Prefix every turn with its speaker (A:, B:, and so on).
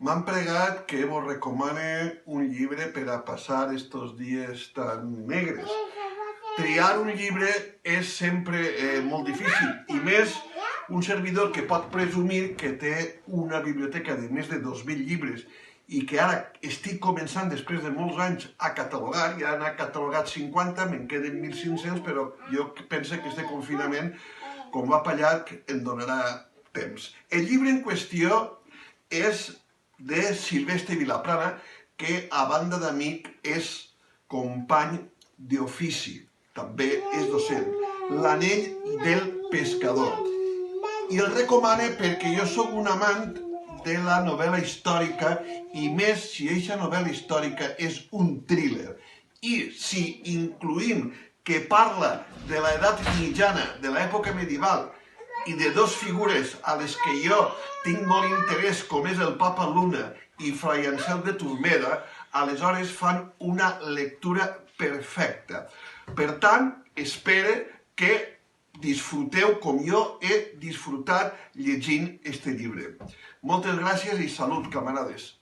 A: M'han pregat que vos recomane un llibre per a passar estos dies tan negres. Triar un llibre és sempre molt difícil, i més un servidor que pot presumir que té una biblioteca de més de 2.000 llibres i que ara estic començant, després de molts anys, a catalogar. Ja n'ha catalogat 50, me'n queden 1.500, però jo penso que este confinament, com va per llarg, em donarà temps. El llibre en qüestió és de Silvestre Vilaplana, que a banda d'amic és company d'ofici, també és docent. L'anell del pescador. I el recomane perquè jo sóc un amant de la novel·la històrica, i més si aquesta novel·la històrica és un thriller. I si incluïm que parla de l'edat mitjana, de l'època medieval, i de dos figures a les que jo tinc molt interès, com és el Papa Luna i Fray Ansel de Turmeda, aleshores fan una lectura perfecta. Per tant, espero que disfruteu com jo he disfrutat llegint este llibre. Moltes gràcies i salut, camarades.